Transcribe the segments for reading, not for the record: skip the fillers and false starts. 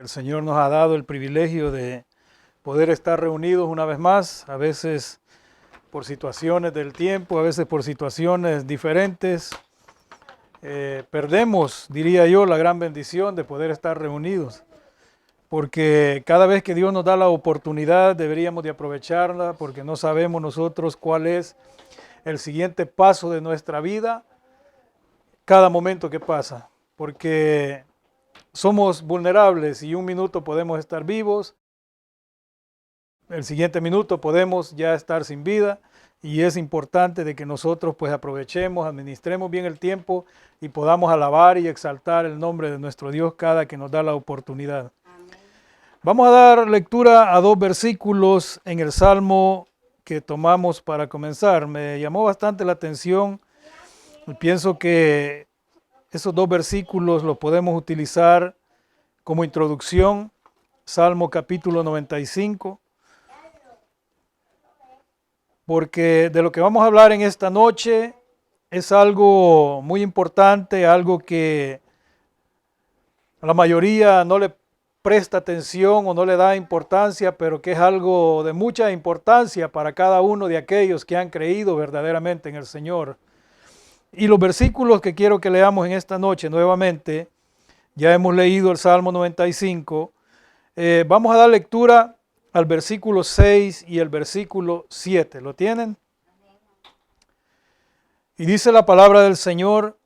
El Señor nos ha dado el privilegio de poder estar reunidos una vez más, a veces por situaciones del tiempo, a veces por situaciones diferentes. Perdemos, diría yo, la gran bendición de poder estar reunidos, porque cada vez que Dios nos da la oportunidad deberíamos de aprovecharla, porque no sabemos nosotros cuál es el siguiente paso de nuestra vida, cada momento que pasa, porque somos vulnerables y un minuto podemos estar vivos, el siguiente minuto podemos ya estar sin vida y es importante de que nosotros pues aprovechemos, administremos bien el tiempo y podamos alabar y exaltar el nombre de nuestro Dios cada que nos da la oportunidad. Vamos a dar lectura a dos versículos en el Salmo que tomamos para comenzar. Me llamó bastante la atención y pienso que esos dos versículos los podemos utilizar como introducción. Salmo capítulo 95. Porque de lo que vamos a hablar en esta noche es algo muy importante, algo que a la mayoría no le presta atención o no le da importancia, pero que es algo de mucha importancia para cada uno de aquellos que han creído verdaderamente en el Señor. Y los versículos que quiero que leamos en esta noche nuevamente, ya hemos leído el Salmo 95, vamos a dar lectura al versículo 6 y el versículo 7. ¿Lo tienen? Y dice la palabra del Señor: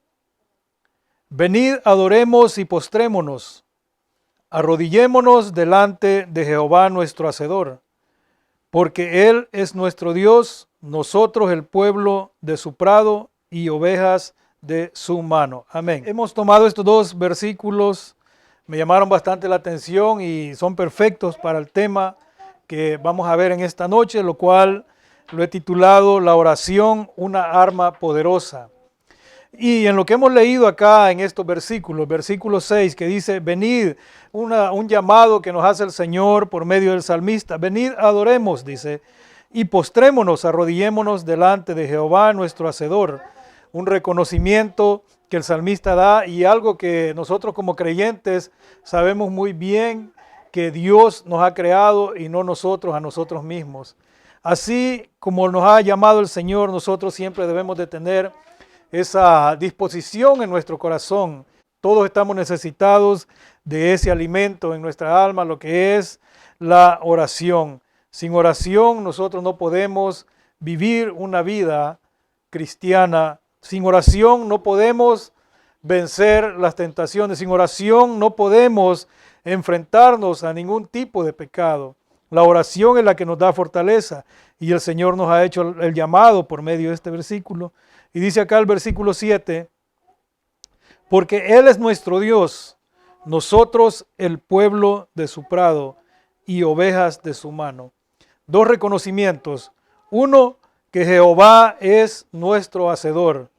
venid, adoremos y postrémonos, arrodillémonos delante de Jehová nuestro Hacedor, porque Él es nuestro Dios, nosotros el pueblo de su prado y ovejas de su mano. Amén. Hemos tomado estos dos versículos, me llamaron bastante la atención y son perfectos para el tema que vamos a ver en esta noche, lo cual lo he titulado La oración, una arma poderosa. Y en lo que hemos leído acá en estos versículos, versículo 6, que dice, venid, un llamado que nos hace el Señor por medio del salmista, venid, adoremos, dice, y postrémonos, arrodillémonos delante de Jehová nuestro Hacedor. Un reconocimiento que el salmista da y algo que nosotros como creyentes sabemos muy bien, que Dios nos ha creado y no nosotros a nosotros mismos. Así como nos ha llamado el Señor, nosotros siempre debemos de tener esa disposición en nuestro corazón. Todos estamos necesitados de ese alimento en nuestra alma, lo que es la oración. Sin oración nosotros no podemos vivir una vida cristiana. Sin oración no podemos vencer las tentaciones. Sin oración no podemos enfrentarnos a ningún tipo de pecado. La oración es la que nos da fortaleza y el Señor nos ha hecho el llamado por medio de este versículo. Y dice acá el versículo 7, porque Él es nuestro Dios, nosotros el pueblo de su prado y ovejas de su mano. Dos reconocimientos. Uno, que Jehová es nuestro Hacedor.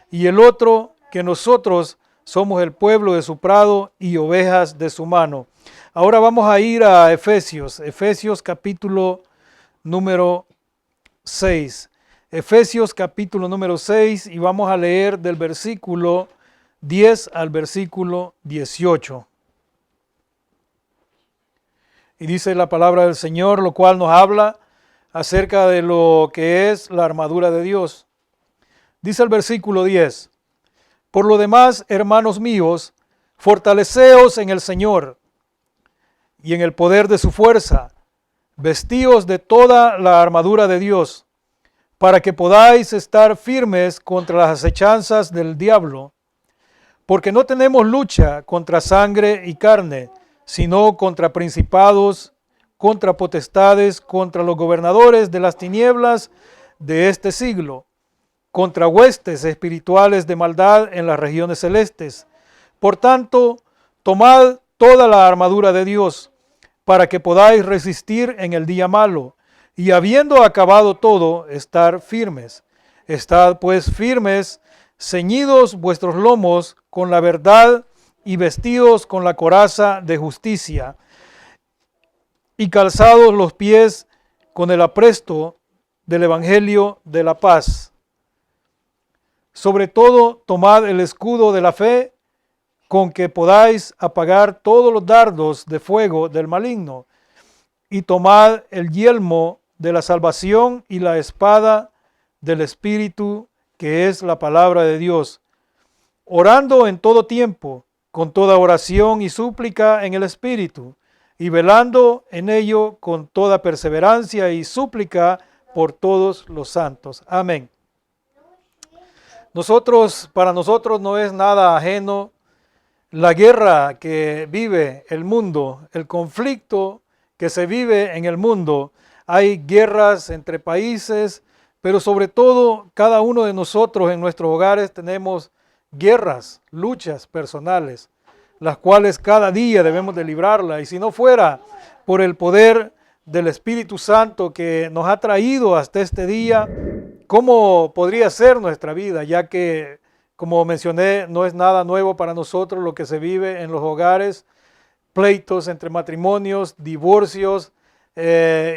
Y el otro, que nosotros somos el pueblo de su prado y ovejas de su mano. Ahora vamos a ir a Efesios capítulo número 6. Efesios capítulo número 6 y vamos a leer del versículo 10 al versículo 18. Y dice la palabra del Señor, lo cual nos habla acerca de lo que es la armadura de Dios. Dice el versículo 10, por lo demás, hermanos míos, fortaleceos en el Señor y en el poder de su fuerza, vestíos de toda la armadura de Dios, para que podáis estar firmes contra las acechanzas del diablo, porque no tenemos lucha contra sangre y carne, sino contra principados, contra potestades, contra los gobernadores de las tinieblas de este siglo, contra huestes espirituales de maldad en las regiones celestes. Por tanto, tomad toda la armadura de Dios, para que podáis resistir en el día malo, y habiendo acabado todo, estar firmes. Estad pues firmes, ceñidos vuestros lomos con la verdad y vestidos con la coraza de justicia, y calzados los pies con el apresto del evangelio de la paz. Sobre todo, tomad el escudo de la fe, con que podáis apagar todos los dardos de fuego del maligno, y tomad el yelmo de la salvación y la espada del Espíritu, que es la palabra de Dios, orando en todo tiempo, con toda oración y súplica en el Espíritu, y velando en ello con toda perseverancia y súplica por todos los santos. Amén. Para nosotros no es nada ajeno la guerra que vive el mundo, el conflicto que se vive en el mundo. Hay guerras entre países, pero sobre todo cada uno de nosotros en nuestros hogares tenemos guerras, luchas personales, las cuales cada día debemos de librarla. Y si no fuera por el poder del Espíritu Santo que nos ha traído hasta este día, ¿cómo podría ser nuestra vida? Ya que, como mencioné, no es nada nuevo para nosotros lo que se vive en los hogares, pleitos entre matrimonios, divorcios,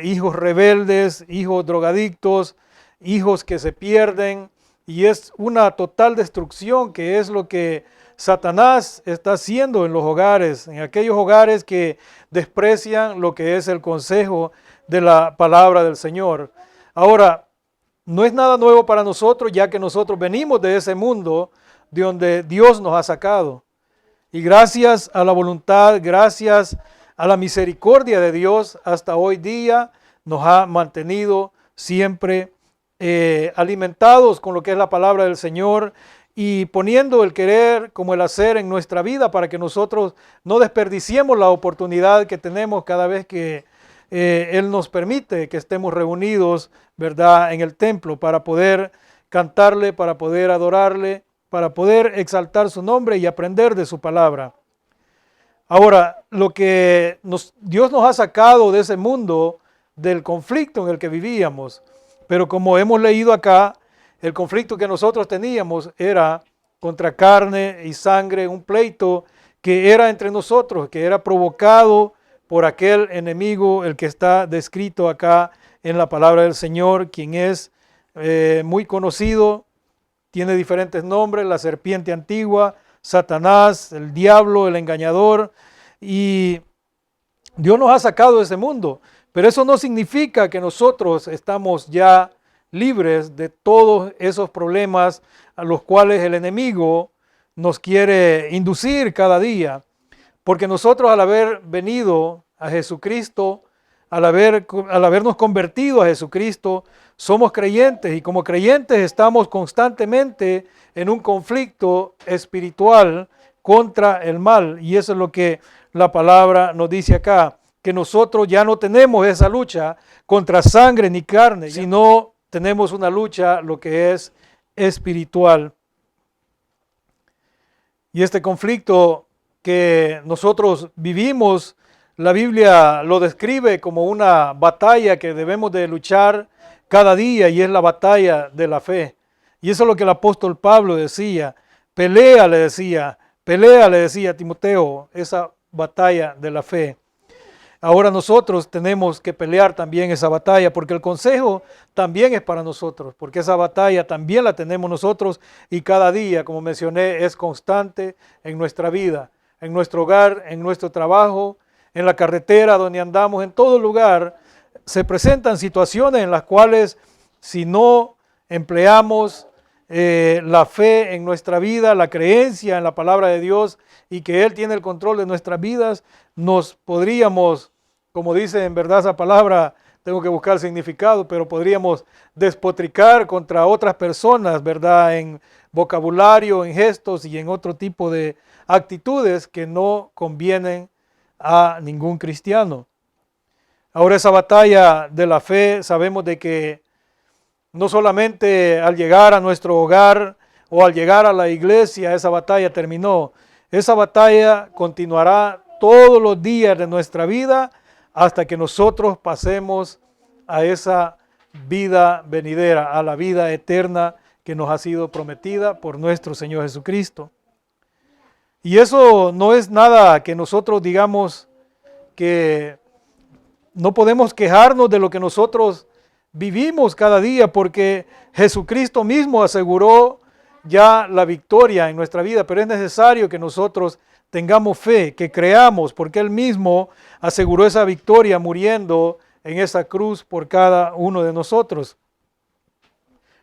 hijos rebeldes, hijos drogadictos, hijos que se pierden, y es una total destrucción que es lo que Satanás está haciendo en los hogares, en aquellos hogares que desprecian lo que es el consejo de la palabra del Señor. Ahora, no es nada nuevo para nosotros, ya que nosotros venimos de ese mundo de donde Dios nos ha sacado. Y gracias a la voluntad, gracias a la misericordia de Dios, hasta hoy día nos ha mantenido siempre alimentados con lo que es la palabra del Señor y poniendo el querer como el hacer en nuestra vida para que nosotros no desperdiciemos la oportunidad que tenemos cada vez que Él nos permite que estemos reunidos, ¿verdad?, en el templo para poder cantarle, para poder adorarle, para poder exaltar su nombre y aprender de su palabra. Ahora, lo que Dios nos ha sacado de ese mundo, del conflicto en el que vivíamos, pero como hemos leído acá, el conflicto que nosotros teníamos era contra carne y sangre, un pleito que era entre nosotros, que era provocado por aquel enemigo, el que está descrito acá en la palabra del Señor, quien es muy conocido, tiene diferentes nombres: la serpiente antigua, Satanás, el diablo, el engañador, y Dios nos ha sacado de ese mundo, pero eso no significa que nosotros estamos ya libres de todos esos problemas a los cuales el enemigo nos quiere inducir cada día, porque nosotros al haber venido a Jesucristo, al habernos convertido a Jesucristo, somos creyentes, y como creyentes estamos constantemente en un conflicto espiritual contra el mal, y eso es lo que la palabra nos dice acá, que nosotros ya no tenemos esa lucha contra sangre ni carne, sino tenemos una lucha lo que es espiritual. Y este conflicto que nosotros vivimos, la Biblia lo describe como una batalla que debemos de luchar cada día, y es la batalla de la fe. Y eso es lo que el apóstol Pablo decía: pelea, le decía a Timoteo, esa batalla de la fe. Ahora nosotros tenemos que pelear también esa batalla, porque el consejo también es para nosotros, porque esa batalla también la tenemos nosotros, y cada día, como mencioné, es constante en nuestra vida, en nuestro hogar, en nuestro trabajo, en la carretera donde andamos, en todo lugar se presentan situaciones en las cuales, si no empleamos la fe en nuestra vida, la creencia en la palabra de Dios y que Él tiene el control de nuestras vidas, nos podríamos, como dice en verdad esa palabra, tengo que buscar el significado, pero podríamos despotricar contra otras personas, ¿verdad?, en vocabulario, en gestos y en otro tipo de actitudes que no convienen a ningún cristiano. Ahora, esa batalla de la fe, sabemos de que no solamente al llegar a nuestro hogar o al llegar a la iglesia esa batalla terminó. Esa batalla continuará todos los días de nuestra vida hasta que nosotros pasemos a esa vida venidera, a la vida eterna que nos ha sido prometida por nuestro Señor Jesucristo. Y eso no es nada que nosotros digamos que no podemos quejarnos de lo que nosotros vivimos cada día, porque Jesucristo mismo aseguró ya la victoria en nuestra vida, pero es necesario que nosotros tengamos fe, que creamos, porque Él mismo aseguró esa victoria muriendo en esa cruz por cada uno de nosotros.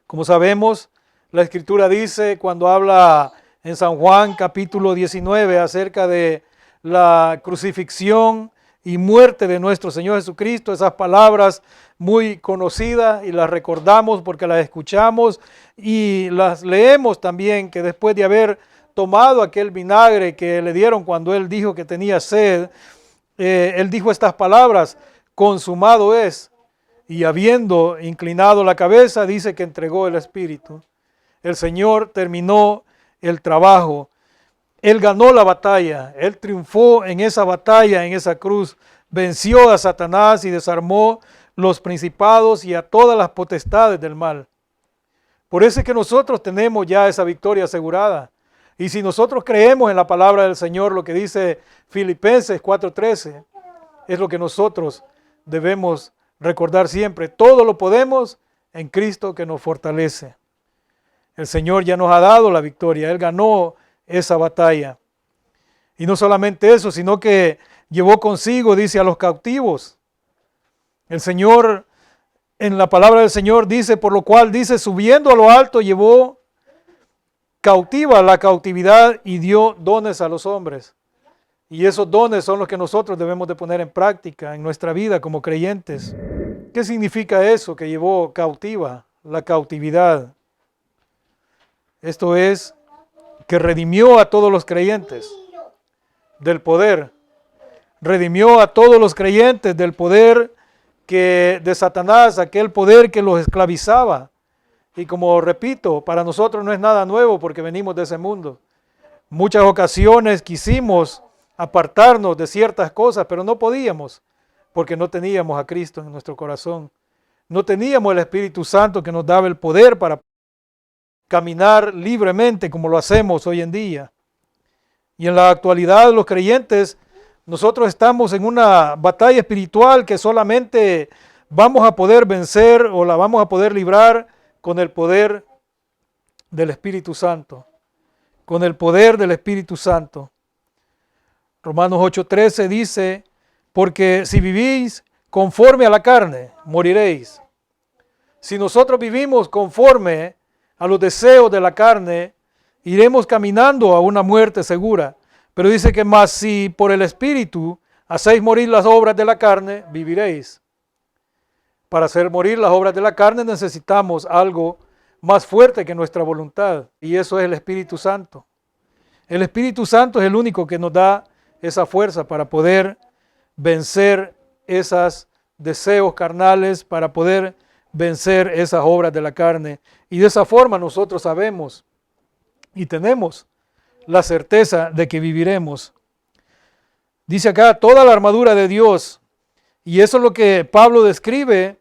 Como sabemos, la Escritura dice cuando habla en San Juan capítulo 19 acerca de la crucifixión y muerte de nuestro Señor Jesucristo, esas palabras muy conocidas y las recordamos porque las escuchamos y las leemos también, que después de haber tomado aquel vinagre que le dieron cuando Él dijo que tenía sed, Él dijo estas palabras: consumado es. Y habiendo inclinado la cabeza, dice que entregó el Espíritu. El Señor terminó el trabajo. Él ganó la batalla. Él triunfó en esa batalla, en esa cruz. Venció a Satanás y desarmó los principados y a todas las potestades del mal. Por eso es que nosotros tenemos ya esa victoria asegurada. Y si nosotros creemos en la palabra del Señor, lo que dice Filipenses 4:13, es lo que nosotros debemos recordar siempre. Todo lo podemos en Cristo que nos fortalece. El Señor ya nos ha dado la victoria. Él ganó esa batalla. Y no solamente eso, sino que llevó consigo, dice, a los cautivos. El Señor, en la palabra del Señor dice, por lo cual dice, subiendo a lo alto, llevó cautiva la cautividad y dio dones a los hombres. Y esos dones son los que nosotros debemos de poner en práctica en nuestra vida como creyentes. ¿Qué significa eso que llevó cautiva la cautividad? Esto es que redimió a todos los creyentes del poder. Redimió a todos los creyentes del poder de Satanás, aquel poder que los esclavizaba. Y como repito, para nosotros no es nada nuevo porque venimos de ese mundo. Muchas ocasiones quisimos apartarnos de ciertas cosas, pero no podíamos porque no teníamos a Cristo en nuestro corazón. No teníamos el Espíritu Santo que nos daba el poder para caminar libremente como lo hacemos hoy en día. Y en la actualidad los creyentes, nosotros estamos en una batalla espiritual que solamente vamos a poder vencer o la vamos a poder librar con el poder del Espíritu Santo. Con el poder del Espíritu Santo. Romanos 8:13 dice, porque si vivís conforme a la carne, moriréis. Si nosotros vivimos conforme a los deseos de la carne, iremos caminando a una muerte segura. Pero dice que más si por el Espíritu hacéis morir las obras de la carne, viviréis. Para hacer morir las obras de la carne necesitamos algo más fuerte que nuestra voluntad, y eso es el Espíritu Santo. El Espíritu Santo es el único que nos da esa fuerza para poder vencer esos deseos carnales, para poder vencer esas obras de la carne. Y de esa forma nosotros sabemos y tenemos la certeza de que viviremos. Dice acá, toda la armadura de Dios. Y eso es lo que Pablo describe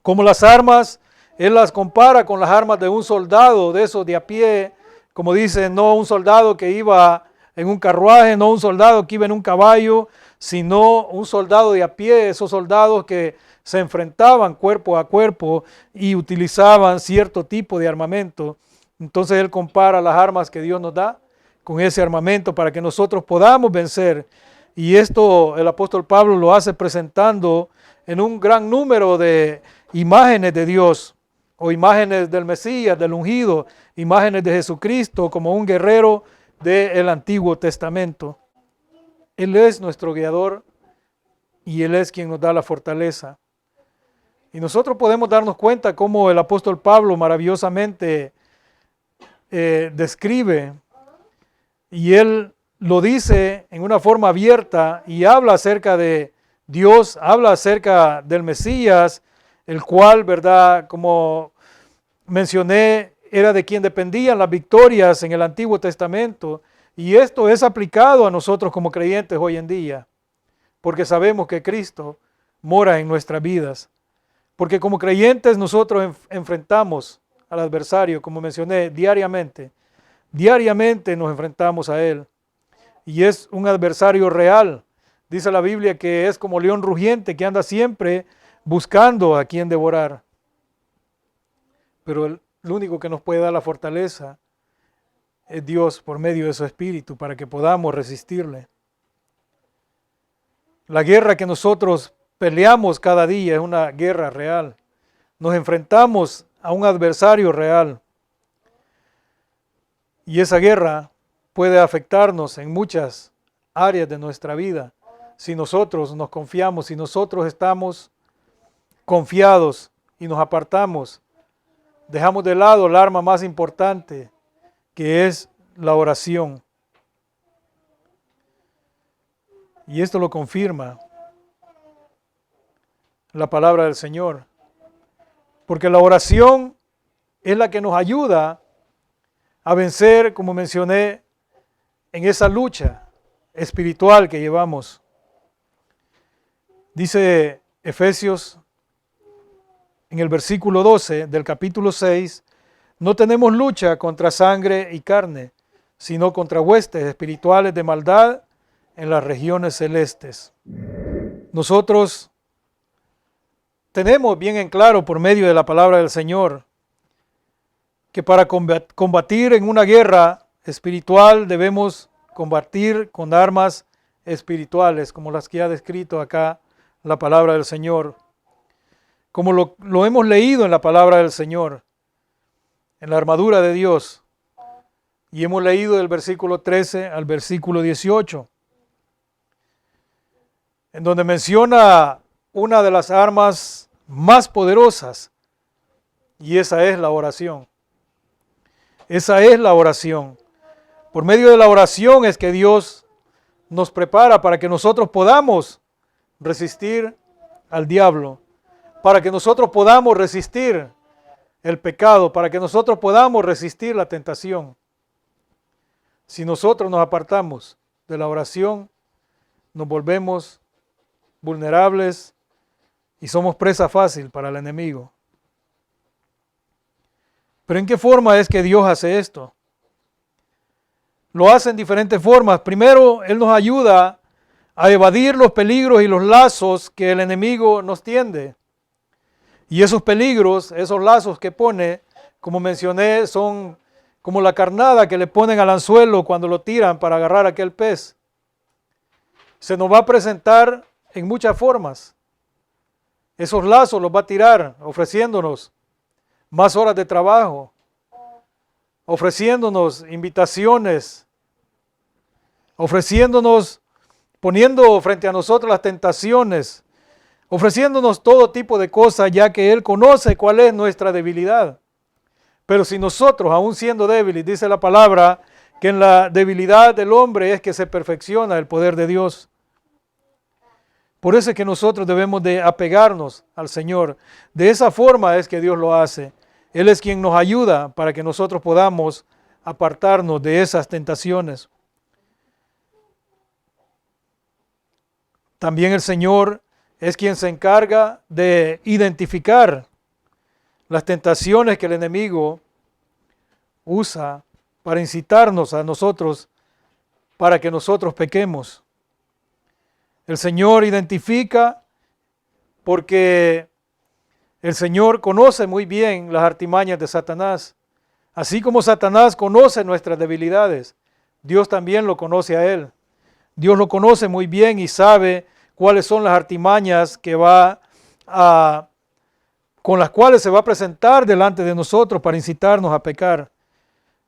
como las armas. Él las compara con las armas de un soldado, de esos de a pie. Como dice, no un soldado que iba en un carruaje, no un soldado que iba en un caballo, sino un soldado de a pie, esos soldados que se enfrentaban cuerpo a cuerpo y utilizaban cierto tipo de armamento. Entonces él compara las armas que Dios nos da con ese armamento para que nosotros podamos vencer. Y esto el apóstol Pablo lo hace presentando en un gran número de imágenes de Dios, o imágenes del Mesías, del ungido, imágenes de Jesucristo como un guerrero del Antiguo Testamento. Él es nuestro guiador y Él es quien nos da la fortaleza. Y nosotros podemos darnos cuenta cómo el apóstol Pablo maravillosamente describe, y él lo dice en una forma abierta y habla acerca de Dios, habla acerca del Mesías, el cual, ¿verdad?, como mencioné, era de quien dependían las victorias en el Antiguo Testamento. Y esto es aplicado a nosotros como creyentes hoy en día, porque sabemos que Cristo mora en nuestras vidas. Porque como creyentes nosotros enfrentamos al adversario, como mencioné, diariamente. Diariamente nos enfrentamos a él. Y es un adversario real. Dice la Biblia que es como león rugiente que anda siempre buscando a quien devorar. Pero el único que nos puede dar la fortaleza es Dios por medio de su Espíritu para que podamos resistirle. La guerra que nosotros peleamos cada día es una guerra real. Nos enfrentamos a un adversario real. Y esa guerra puede afectarnos en muchas áreas de nuestra vida si nosotros nos confiamos, si nosotros estamos confiados y nos apartamos, dejamos de lado el arma más importante, que es la oración. Y esto lo confirma la palabra del Señor, porque la oración es la que nos ayuda a vencer, como mencioné, en esa lucha espiritual que llevamos. Dice Efesios en el versículo 12 del capítulo 6, no tenemos lucha contra sangre y carne, sino contra huestes espirituales de maldad en las regiones celestes. Nosotros tenemos bien en claro por medio de la palabra del Señor que para combatir en una guerra espiritual debemos combatir con armas espirituales, como las que ha descrito acá la palabra del Señor, como lo hemos leído en la palabra del Señor, en la armadura de Dios, y hemos leído del versículo 13 al versículo 18, en donde menciona una de las armas más poderosas, y esa es la oración. Esa es la oración. Por medio de la oración es que Dios nos prepara para que nosotros podamos resistir al diablo, para que nosotros podamos resistir el pecado, para que nosotros podamos resistir la tentación. Si nosotros nos apartamos de la oración, nos volvemos vulnerables y somos presa fácil para el enemigo. Pero ¿en qué forma es que Dios hace esto? Lo hace en diferentes formas. Primero, Él nos ayuda a evadir los peligros y los lazos que el enemigo nos tiende. Y esos peligros, esos lazos que pone, como mencioné, son como la carnada que le ponen al anzuelo cuando lo tiran para agarrar aquel pez. Se nos va a presentar en muchas formas. Esos lazos los va a tirar ofreciéndonos más horas de trabajo, ofreciéndonos invitaciones, ofreciéndonos, poniendo frente a nosotros las tentaciones, ofreciéndonos todo tipo de cosas, ya que Él conoce cuál es nuestra debilidad. Pero si nosotros, aún siendo débiles, dice la palabra, que en la debilidad del hombre es que se perfecciona el poder de Dios. Por eso es que nosotros debemos de apegarnos al Señor. De esa forma es que Dios lo hace. Él es quien nos ayuda para que nosotros podamos apartarnos de esas tentaciones. También el Señor es quien se encarga de identificar las tentaciones que el enemigo usa para incitarnos a nosotros, para que nosotros pequemos. El Señor identifica porque el Señor conoce muy bien las artimañas de Satanás. Así como Satanás conoce nuestras debilidades, Dios también lo conoce a Él. Dios lo conoce muy bien y sabe cuáles son las artimañas con las cuales se va a presentar delante de nosotros para incitarnos a pecar.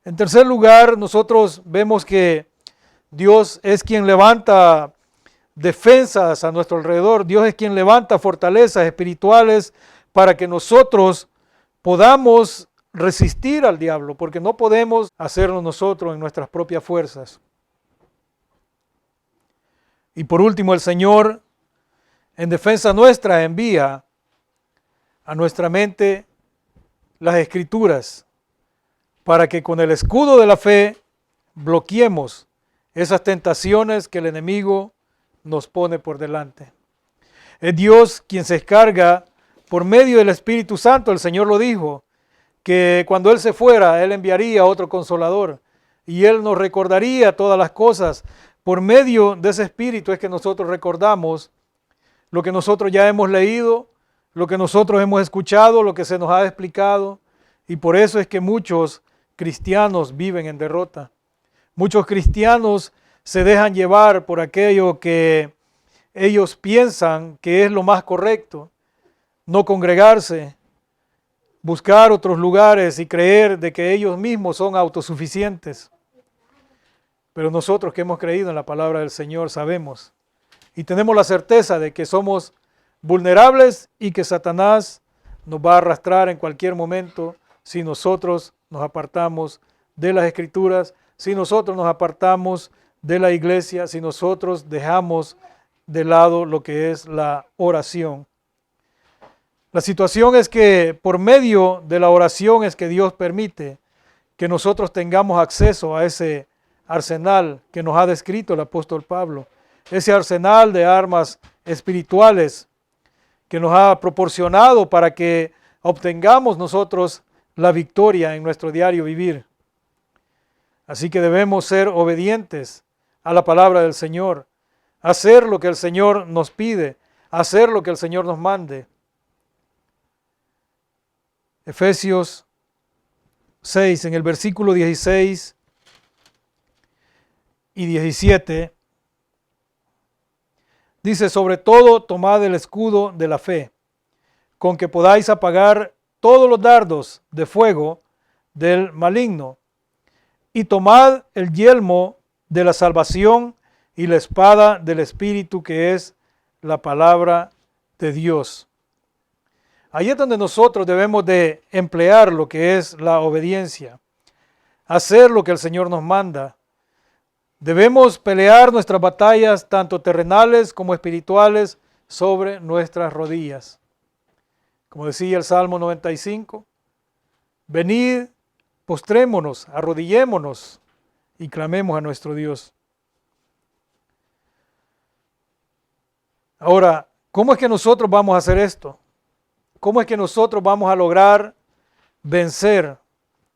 En tercer lugar, nosotros vemos que Dios es quien levanta defensas a nuestro alrededor. Dios es quien levanta fortalezas espirituales para que nosotros podamos resistir al diablo, porque no podemos hacerlo nosotros en nuestras propias fuerzas. Y por último, el Señor, en defensa nuestra, envía a nuestra mente las Escrituras para que con el escudo de la fe bloqueemos esas tentaciones que el enemigo nos pone por delante. Es Dios quien se encarga por medio del Espíritu Santo. El Señor lo dijo, que cuando Él se fuera, Él enviaría otro Consolador y Él nos recordaría todas las cosas. Por medio de ese Espíritu es que nosotros recordamos lo que nosotros ya hemos leído, lo que nosotros hemos escuchado, lo que se nos ha explicado, Y por eso es que muchos cristianos viven en derrota. Muchos cristianos se dejan llevar por aquello que ellos piensan que es lo más correcto. No congregarse, buscar otros lugares y creer de que ellos mismos son autosuficientes. Pero nosotros que hemos creído en la palabra del Señor sabemos y tenemos la certeza de que somos vulnerables y que Satanás nos va a arrastrar en cualquier momento si nosotros nos apartamos de las Escrituras, si nosotros nos apartamos de la iglesia, si nosotros dejamos de lado lo que es la oración. La situación es que por medio de la oración es que Dios permite que nosotros tengamos acceso a ese arsenal que nos ha descrito el apóstol Pablo, ese arsenal de armas espirituales que nos ha proporcionado para que obtengamos nosotros la victoria en nuestro diario vivir. Así que debemos ser obedientes a la palabra del Señor, hacer lo que el Señor nos pide, hacer lo que el Señor nos mande. Efesios 6, en el versículo 16 y 17, dice: sobre todo tomad el escudo de la fe, con que podáis apagar todos los dardos de fuego del maligno, y tomad el yelmo de la salvación y la espada del Espíritu, que es la palabra de Dios. Ahí es donde nosotros debemos de emplear lo que es la obediencia, hacer lo que el Señor nos manda. Debemos pelear nuestras batallas, tanto terrenales como espirituales, sobre nuestras rodillas. Como decía el Salmo 95, venid, postrémonos, arrodillémonos y clamemos a nuestro Dios. Ahora, ¿cómo es que nosotros vamos a hacer esto? ¿Cómo es que nosotros vamos a lograr vencer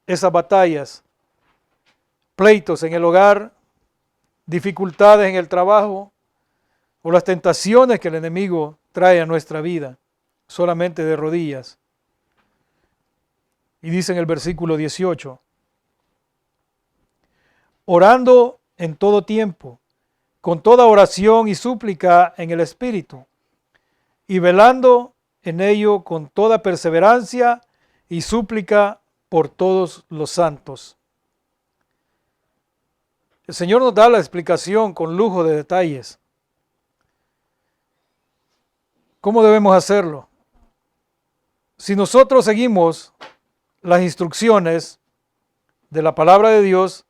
esas batallas? Pleitos en el hogar, dificultades en el trabajo o las tentaciones que el enemigo trae a nuestra vida, solamente de rodillas. Y dice en el versículo 18, orando en todo tiempo, con toda oración y súplica en el Espíritu, y velando en ello con toda perseverancia y súplica por todos los santos. El Señor nos da la explicación con lujo de detalles. ¿Cómo debemos hacerlo? Si nosotros seguimos las instrucciones de la palabra de Dios,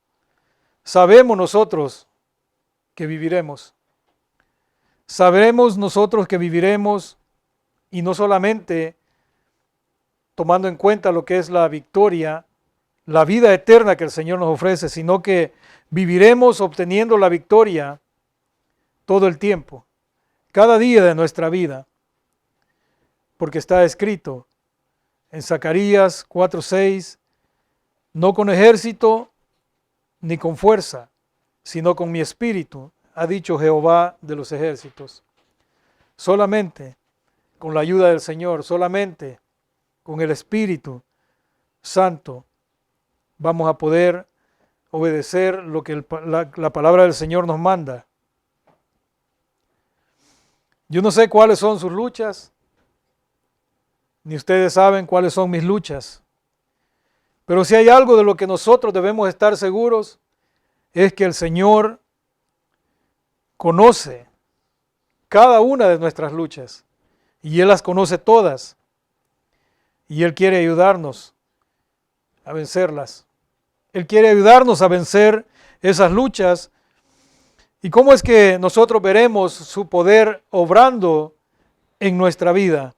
sabemos nosotros que viviremos. Sabremos nosotros que viviremos, y no solamente tomando en cuenta lo que es la victoria, la vida eterna que el Señor nos ofrece, sino que viviremos obteniendo la victoria todo el tiempo, cada día de nuestra vida, porque está escrito en Zacarías 4:6, no con ejército ni con fuerza, sino con mi espíritu, ha dicho Jehová de los ejércitos. Solamente con la ayuda del Señor, solamente con el Espíritu Santo, vamos a poder obedecer lo que la palabra del Señor nos manda. Yo no sé cuáles son sus luchas, ni ustedes saben cuáles son mis luchas, pero si hay algo de lo que nosotros debemos estar seguros, es que el Señor conoce cada una de nuestras luchas, y Él las conoce todas, y Él quiere ayudarnos a vencerlas. Él quiere ayudarnos a vencer esas luchas. ¿Y cómo es que nosotros veremos su poder obrando en nuestra vida?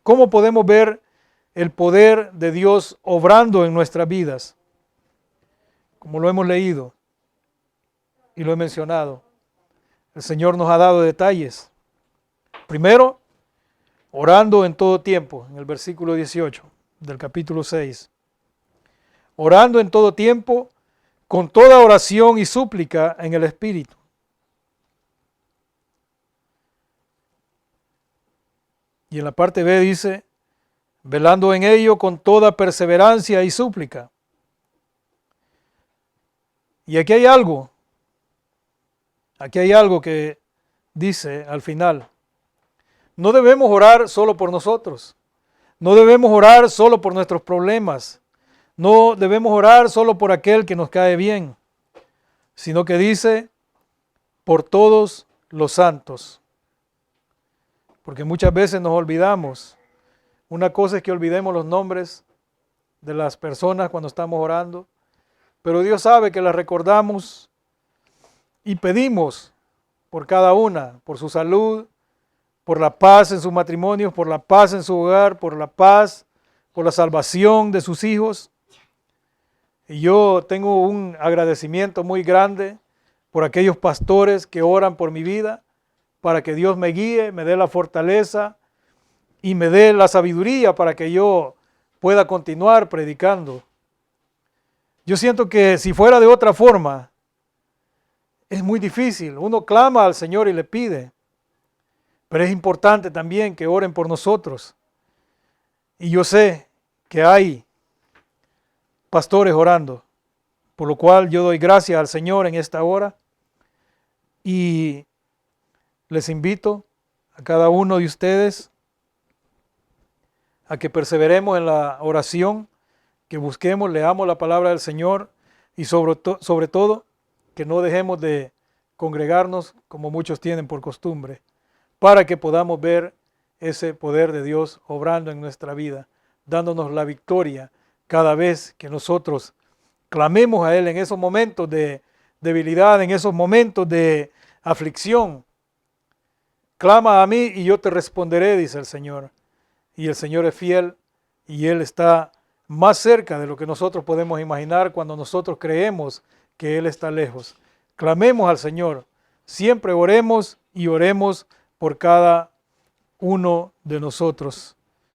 ¿Cómo podemos ver el poder de Dios obrando en nuestras vidas? Como lo hemos leído y lo he mencionado, el Señor nos ha dado detalles. Primero, orando en todo tiempo, en el versículo 18 del capítulo 6. Orando en todo tiempo, con toda oración y súplica en el Espíritu. Y en la parte B dice, velando en ello con toda perseverancia y súplica. Y aquí hay algo que dice al final. No debemos orar solo por nosotros. No debemos orar solo por nuestros problemas. No debemos orar solo por aquel que nos cae bien, sino que dice por todos los santos. Porque muchas veces nos olvidamos. Una cosa es que olvidemos los nombres de las personas cuando estamos orando, pero Dios sabe que las recordamos y pedimos por cada una, por su salud, por la paz en sus matrimonios, por la paz en su hogar, por la paz, por la salvación de sus hijos. Y yo tengo un agradecimiento muy grande por aquellos pastores que oran por mi vida, para que Dios me guíe, me dé la fortaleza y me dé la sabiduría para que yo pueda continuar predicando. Yo siento que si fuera de otra forma, es muy difícil. Uno clama al Señor y le pide, pero es importante también que oren por nosotros. Y yo sé que hay pastores orando, por lo cual yo doy gracias al Señor en esta hora y les invito a cada uno de ustedes a que perseveremos en la oración, que busquemos, leamos la palabra del Señor y sobre todo que no dejemos de congregarnos como muchos tienen por costumbre, para que podamos ver ese poder de Dios obrando en nuestra vida, dándonos la victoria cada vez que nosotros clamemos a Él en esos momentos de debilidad, en esos momentos de aflicción. Clama a mí y yo te responderé, dice el Señor. Y el Señor es fiel y Él está más cerca de lo que nosotros podemos imaginar cuando nosotros creemos que Él está lejos. Clamemos al Señor, siempre oremos y oremos por cada uno de nosotros.